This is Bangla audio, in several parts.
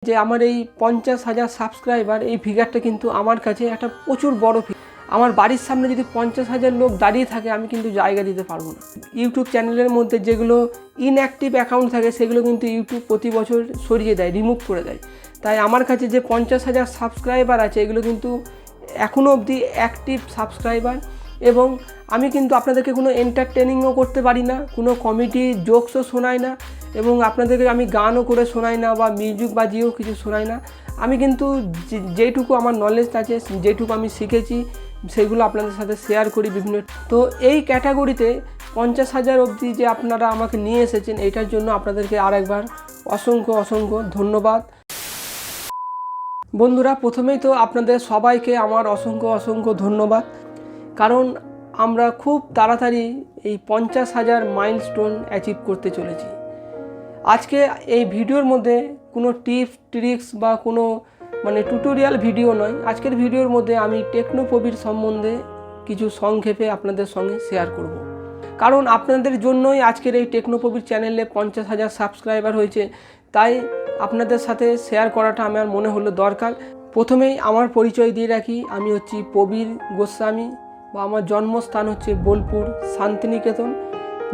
যে আমার এই 50,000 সাবস্ক্রাইবার এই ফিগারটা কিন্তু আমার কাছে একটা প্রচুর বড় ফিগার। আমার বাড়ির সামনে যদি 50,000 লোক দাঁড়িয়ে থাকে আমি কিন্তু জায়গা দিতে পারবো না। ইউটিউব চ্যানেলের মধ্যে যেগুলো ইনঅ্যাক্টিভ অ্যাকাউন্ট থাকে সেগুলো কিন্তু ইউটিউব প্রতি বছর সরিয়ে দেয়, রিমুভ করে দেয়। তাই আমার কাছে যে 50,000 সাবস্ক্রাইবার আছে এগুলো কিন্তু এখনও অবধি অ্যাক্টিভ সাবস্ক্রাইবার। এবং আমি কিন্তু আপনাদেরকে কোনো এন্টারটেনিংও করতে পারি না, কোনো কমেডি জোকসও শোনাই না, এবং আপনাদেরকে আমি গানও করে শোনাই না বা মিউজিক বাজিয়েও কিছু শোনাই না। আমি কিন্তু যেটুকু আমার নলেজ আছে, যেটুকু আমি শিখেছি সেগুলো আপনাদের সাথে শেয়ার করি বিভিন্ন। তো এই ক্যাটাগরিতে 50,000 অবধি যে আপনারা আমাকে নিয়ে এসেছেন এটার জন্য আপনাদেরকে আরেকবার অসংখ্য অসংখ্য ধন্যবাদ। বন্ধুরা, প্রথমেই তো আপনাদের সবাইকে আমার অসংখ্য অসংখ্য ধন্যবাদ, কারণ আমরা খুব তাড়াতাড়ি এই 50,000 মাইলস্টোন অ্যাচিভ করতে চলেছি। আজকে এই ভিডিওর মধ্যে কোনো টিপস ট্রিক্স বা কোনো টিউটোরিয়াল ভিডিও নয়। আজকের ভিডিওর মধ্যে আমি টেকনো প্রবির সম্বন্ধে কিছু সংক্ষেপে আপনাদের সঙ্গে শেয়ার করব। কারণ আপনাদের জন্যই আজকের এই টেকনো প্রবির চ্যানেলে 50,000 সাবস্ক্রাইবার হয়েছে, তাই আপনাদের সাথে শেয়ার করাটা আমার মনে হলো দরকার। প্রথমেই আমার পরিচয় দিয়ে রাখি, আমি হচ্ছি প্রবীর গোস্বামী, বা আমার জন্মস্থান হচ্ছে বোলপুর শান্তিনিকেতন।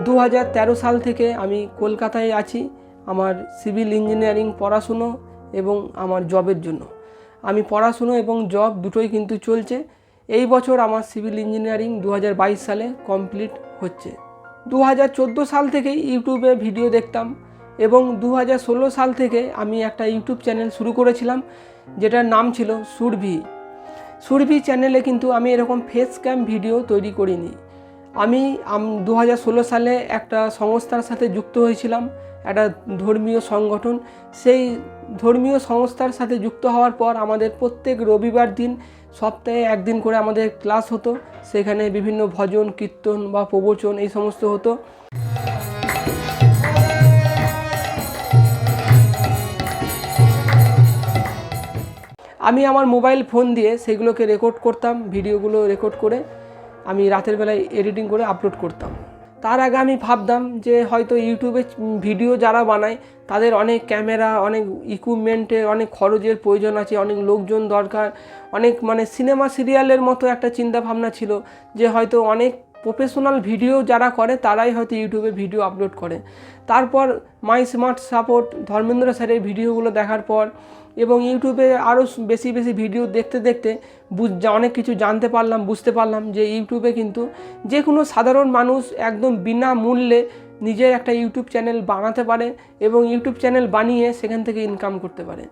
2013 সাল থেকে আমি কলকাতায় আছি আমার সিভিল ইঞ্জিনিয়ারিং পড়াশুনো এবং আমার জবের জন্য। আমি পড়াশুনো এবং জব দুটোই কিন্তু চলছে। এই বছর আমার সিভিল ইঞ্জিনিয়ারিং 2022 সালে কমপ্লিট হচ্ছে। 2014 সাল থেকে ইউটিউবে ভিডিও দেখতাম এবং 2016 সাল থেকে আমি একটা ইউটিউব চ্যানেল শুরু করেছিলাম যেটার নাম ছিল সুরভি চ্যানেলে। কিন্তু আমি এরকম ফেস ক্যাম ভিডিও তৈরি করিনি। আমি 2016 সালে একটা সংস্থার সাথে যুক্ত হয়েছিলাম, একটা ধর্মীয় সংগঠন। সেই ধর্মীয় সংস্থার সাথে যুক্ত হওয়ার পর আমাদের প্রত্যেক রবিবার দিন সপ্তাহে একদিন করে আমাদের ক্লাস হতো। সেখানে বিভিন্ন ভজন কীর্তন বা প্রবচন এই সমস্ত হতো। আমি আমার মোবাইল ফোন দিয়ে সেগুলোকে রেকর্ড করতাম, ভিডিওগুলো রেকর্ড করে আমি রাতের বেলায় এডিটিং করে আপলোড করতাম। তার আগে আমি ভাবতাম যে হয়তো ইউটিউবে ভিডিও যারা বানায় তাদের অনেক ক্যামেরা, অনেক ইকুইপমেন্টের অনেক খরচের প্রয়োজন আছে, অনেক লোকজন দরকার, অনেক সিনেমা সিরিয়ালের মতো একটা চিন্তা ভাবনা ছিল যে হয়তো অনেক প্রফেশনাল ভিডিও যারা করে তারাই হয়তো ইউটিউবে ভিডিও আপলোড করে। তারপর মাই স্মার্ট সাপোর্ট ধর্মেন্দ্র স্যারের ভিডিওগুলো দেখার পর এবং ইউটিউবে আরও বেশি বেশি ভিডিও দেখতে দেখতে অনেক কিছু জানতে পারলাম, বুঝতে পারলাম যে ইউটিউবে কিন্তু যে কোনো সাধারণ মানুষ একদম বিনামূল্যে নিজের একটা ইউটিউব চ্যানেল বানাতে পারে এবং ইউটিউব চ্যানেল বানিয়ে সেখান থেকে ইনকাম করতে পারে।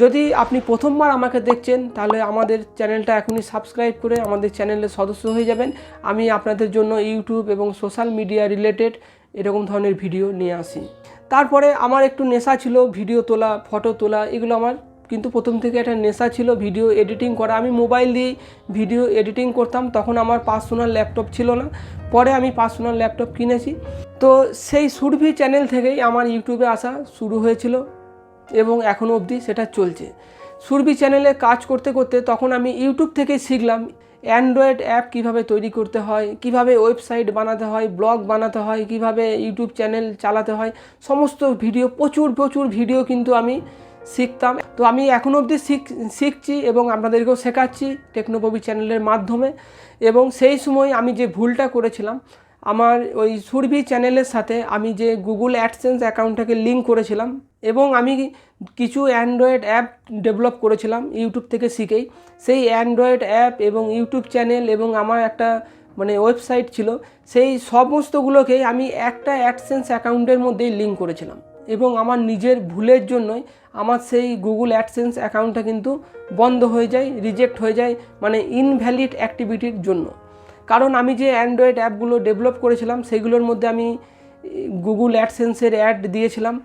যদি আপনি প্রথমবার আমাকে দেখছেন তাহলে আমাদের চ্যানেলটা এখনই সাবস্ক্রাইব করে আমাদের চ্যানেলের সদস্য হয়ে যাবেন। আমি আপনাদের জন্য ইউটিউব এবং সোশ্যাল মিডিয়া রিলেটেড এরকম ধরনের ভিডিও নিয়ে আসি। তারপরে আমার একটু নেশা ছিল ভিডিও তোলা, ফটো তোলা, এগুলো আমার কিন্তু প্রথম থেকে একটা নেশা ছিল ভিডিও এডিটিং করা। আমি মোবাইল দিয়েই ভিডিও এডিটিং করতাম। তখন আমার পার্সোনাল ল্যাপটপ ছিল না, পরে আমি পার্সোনাল ল্যাপটপ কিনেছি। তো সেই সুরভি চ্যানেল থেকেই আমার ইউটিউবে আসা শুরু হয়েছিল এবং এখনও অবধি সেটা চলছে। সুরভি চ্যানেলে কাজ করতে করতে তখন আমি ইউটিউব থেকেই শিখলাম অ্যান্ড্রয়েড অ্যাপ কীভাবে তৈরি করতে হয়, কিভাবে ওয়েবসাইট বানাতে হয়, ব্লগ বানাতে হয়, কিভাবে ইউটিউব চ্যানেল চালাতে হয়, সমস্ত ভিডিও প্রচুর ভিডিও কিন্তু আমি শিখতাম। তো আমি এখনও অবধি শিখছি এবং আপনাদেরকেও শেখাচ্ছি টেকনো প্রবি চ্যানেলের মাধ্যমে। এবং সেই সময় আমি যে ভুলটা করেছিলাম, আমার ওই সুরভি চ্যানেলের সাথে আমি যে গুগল অ্যাডসেন্স অ্যাকাউন্টটাকে লিঙ্ক করেছিলাম এবং আমি কিছু অ্যান্ড্রয়েড অ্যাপ ডেভেলপ করেছিলাম ইউটিউব থেকে শিখেই। সেই অ্যান্ড্রয়েড অ্যাপ এবং ইউটিউব চ্যানেল এবং আমার একটা ওয়েবসাইট ছিল, সেই সমস্তগুলোকেই আমি একটা অ্যাডসেন্স অ্যাকাউন্টের মধ্যেই লিঙ্ক করেছিলাম এবং আমার নিজের ভুলের জন্যই আমার সেই গুগল অ্যাডসেন্স অ্যাকাউন্টটা কিন্তু বন্ধ হয়ে যায়, রিজেক্ট হয়ে যায়, ইনভ্যালিড অ্যাক্টিভিটির জন্য। কারণ আমি যে অ্যান্ড্রয়েড অ্যাপগুলো ডেভেলপ করেছিলাম সেগুলোর মধ্যে আমি গুগল অ্যাডসেন্সের অ্যাড দিয়েছিলাম।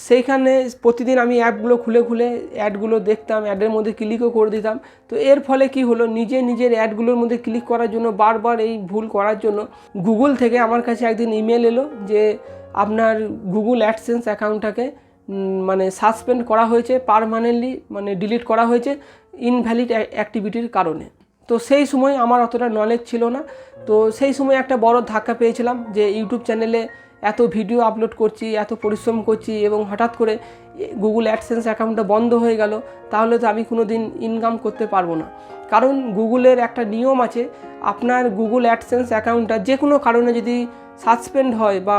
সেইখানে প্রতিদিন আমি অ্যাপগুলো খুলে অ্যাডগুলো দেখতাম, অ্যাডের মধ্যে ক্লিকও করে দিতাম। তো এর ফলে কি হলো, নিজের অ্যাডগুলোর মধ্যে ক্লিক করার জন্য বারবার এই ভুল করার জন্য গুগল থেকে আমার কাছে একদিন ইমেল এলো যে আপনার গুগল অ্যাডসেন্স অ্যাকাউন্টটাকে সাসপেন্ড করা হয়েছে, পার্মানেন্টলি ডিলিট করা হয়েছে ইনভ্যালিড অ্যাক্টিভিটির কারণে। তো সেই সময় আমার অতটা নলেজ ছিল না। তো সেই সময় একটা বড় ধাক্কা পেয়েছিলাম যে ইউটিউব চ্যানেলে এত ভিডিও আপলোড করছি, এত পরিশ্রম করছি এবং হঠাৎ করে গুগল অ্যাডসেন্স অ্যাকাউন্টটা বন্ধ হয়ে গেল, তাহলে তো আমি কোনো দিন ইনকাম করতে পারবো না। কারণ গুগলের একটা নিয়ম আছে, আপনার গুগল অ্যাডসেন্স অ্যাকাউন্টটা যে কোনো কারণে যদি সাসপেন্ড হয় বা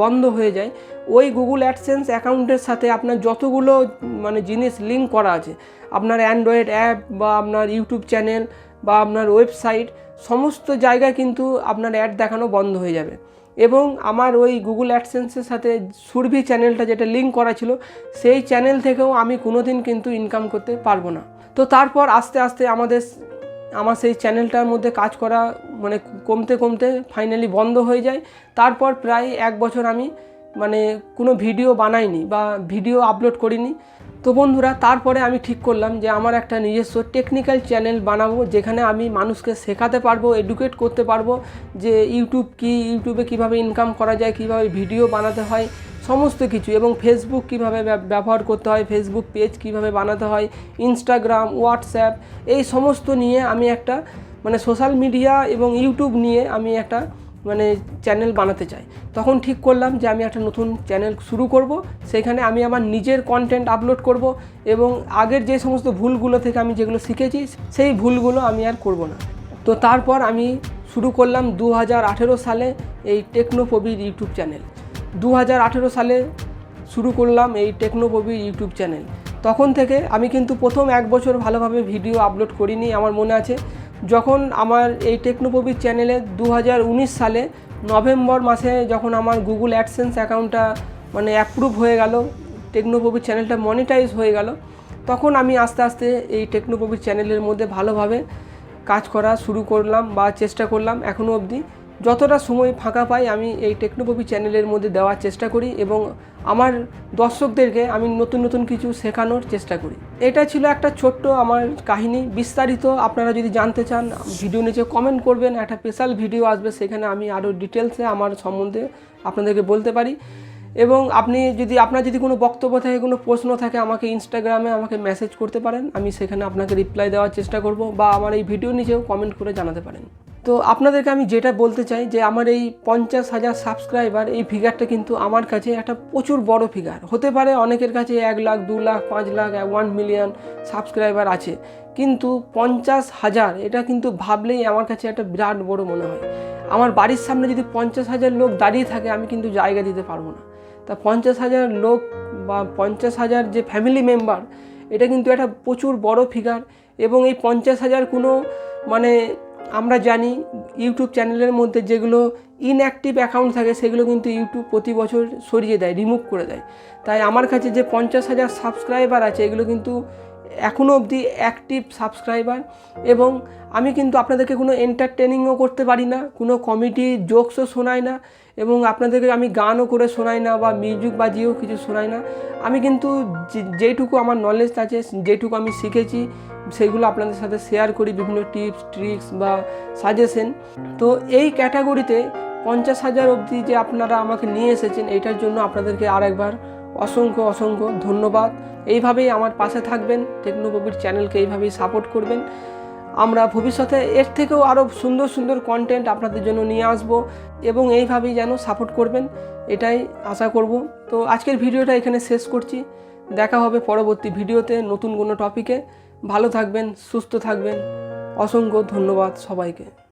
বন্ধ হয়ে যায়, ওই গুগল অ্যাডসেন্স অ্যাকাউন্টের সাথে আপনার যতগুলো জিনিস লিঙ্ক করা আছে, আপনার অ্যান্ড্রয়েড অ্যাপ বা আপনার ইউটিউব চ্যানেল বা আপনার ওয়েবসাইট, সমস্ত জায়গায় কিন্তু আপনার অ্যাড দেখানো বন্ধ হয়ে যাবে। এবং আমার ওই গুগল অ্যাডসেন্সের সাথে সুরভি চ্যানেলটা যেটা লিঙ্ক করা ছিল, সেই চ্যানেল থেকেও আমি কোনো দিন কিন্তু ইনকাম করতে পারবো না। তো তারপর আস্তে আস্তে আমার সেই চ্যানেলটার মধ্যে কাজ করা কমতে কমতে ফাইনালি বন্ধ হয়ে যায়। তারপর প্রায় 1 বছর আমি কোনো ভিডিও বানাইনি বা ভিডিও আপলোড করিনি। তো বন্ধুরা, তারপরে আমি ঠিক করলাম যে আমার একটা নিজস্ব টেকনিক্যাল চ্যানেল বানাবো, যেখানে আমি মানুষকে শেখাতে পারবো, এডুকেট করতে পারবো যে ইউটিউব কি, ইউটিউবে কিভাবে ইনকাম করা যায়, কিভাবে ভিডিও বানাতে হয়, সমস্ত কিছু, এবং ফেসবুক কিভাবে ব্যবহার করতে হয়, ফেসবুক পেজ কিভাবে বানাতে হয়, ইনস্টাগ্রাম, হোয়াটসঅ্যাপ, এই সমস্ত নিয়ে আমি একটা সোশ্যাল মিডিয়া এবং ইউটিউব নিয়ে আমি একটা চ্যানেল বানাতে চাই। তখন ঠিক করলাম যে আমি একটা নতুন চ্যানেল শুরু করব, সেখানে আমি আমার নিজের কন্টেন্ট আপলোড করব এবং আগের যে সমস্ত ভুলগুলো থেকে আমি যেগুলো শিখেছি সেই ভুলগুলো আমি আর করব না। তো তারপর আমি শুরু করলাম 2018 সালে এই টেকনো প্রবির ইউটিউব চ্যানেল। 2018 সালে শুরু করলাম এই টেকনো প্রবির ইউটিউব চ্যানেল। তখন থেকে আমি কিন্তু প্রথম 1 বছর ভালোভাবে ভিডিও আপলোড করিনি। আমার মনে আছে, যখন আমার এই টেকনো প্রবির চ্যানেলে 2019 সালে নভেম্বর মাসে যখন আমার গুগল অ্যাডসেন্স অ্যাকাউন্টটা অ্যাপ্রুভ হয়ে গেল, টেকনো প্রবির চ্যানেলটা মনিটাইজ হয়ে গেল, তখন আমি আস্তে আস্তে এই টেকনো প্রবির চ্যানেলের মধ্যে ভালোভাবে কাজ করা শুরু করলাম বা চেষ্টা করলাম। এখনও অবধি যতটা সময় ফাঁকা পাই আমি এই টেকনো প্রবির চ্যানেলের মধ্যে দেওয়ার চেষ্টা করি এবং আমার দর্শকদেরকে আমি নতুন নতুন কিছু শেখানোর চেষ্টা করি। এটা ছিল একটা ছোট্ট আমার কাহিনী। বিস্তারিত আপনারা যদি জানতে চান, ভিডিও নিচে কমেন্ট করবেন, একটা স্পেশাল ভিডিও আসবে, সেখানে আমি আরও ডিটেলসে আমার সম্বন্ধে আপনাদেরকে বলতে পারি। এবং আপনার যদি কোনো বক্তব্য থাকে, কোনো প্রশ্ন থাকে, আমাকে ইনস্টাগ্রামে আমাকে মেসেজ করতে পারেন, আমি সেখানে আপনাকে রিপ্লাই দেওয়ার চেষ্টা করব, বা আমার এই ভিডিও নিচেও কমেন্ট করে জানাতে পারেন। তো আপনাদেরকে আমি যেটা বলতে চাই যে আমার এই 50,000 সাবস্ক্রাইবার, এই ফিগারটা কিন্তু আমার কাছে একটা প্রচুর বড় ফিগার। হতে পারে অনেকের কাছে 1 লাখ, 2 লাখ, 5 লাখ, 1 মিলিয়ন সাবস্ক্রাইবার আছে, কিন্তু 50,000 এটা কিন্তু ভাবলেই আমার কাছে একটা বিরাট বড় মনে হয়। আমার বাড়ির সামনে যদি 50,000 লোক দাঁড়িয়ে থাকে, আমি কিন্তু জায়গা দিতে পারবো না। তা 50,000 লোক বা 50,000 যে ফ্যামিলি মেম্বার, এটা কিন্তু একটা প্রচুর বড় ফিগার। এবং এই 50,000 কোনো আমরা জানি ইউটিউব চ্যানেলের মধ্যে যেগুলো ইনঅ্যাক্টিভ অ্যাকাউন্ট থাকে, সেগুলো কিন্তু ইউটিউব প্রতি বছর সরিয়ে দেয়, রিমুভ করে দেয়। তাই আমার কাছে যে 50,000 সাবস্ক্রাইবার আছে, এগুলো কিন্তু এখনও অবধি অ্যাক্টিভ সাবস্ক্রাইবার। এবং আমি কিন্তু আপনাদেরকে কোনো এন্টারটেনিংও করতে পারি না, কোনো কমেডি জোকসও শোনাই না, এবং আপনাদেরকে আমি গানও করে শোনাই না বা মিউজিক বাজিয়েও কিছু শোনাই না। আমি কিন্তু যেটুকু আমার নলেজ আছে, যেটুকু আমি শিখেছি, সেইগুলো আপনাদের সাথে শেয়ার করি, বিভিন্ন টিপস, ট্রিক্স বা সাজেশন। তো এই ক্যাটাগরিতে 50,000 অবধি যে আপনারা আমাকে নিয়ে এসেছেন, এইটার জন্য আপনাদেরকে আরেকবার অসংখ্য অসংখ্য ধন্যবাদ। এইভাবেই আমার পাশে থাকবেন, টেকনো প্রবির চ্যানেলকে এইভাবেই সাপোর্ট করবেন। আমরা ভবিষ্যতে এর থেকেও আরও সুন্দর সুন্দর কন্টেন্ট আপনাদের জন্য নিয়ে আসব, এবং এইভাবেই যেন সাপোর্ট করবেন, এটাই আশা করব। তো আজকের ভিডিওটা এখানে শেষ করছি। দেখা হবে পরবর্তী ভিডিওতে নতুন কোনো টপিকে। ভালো থাকবেন, সুস্থ থাকবেন। অসংখ্য ধন্যবাদ সবাইকে।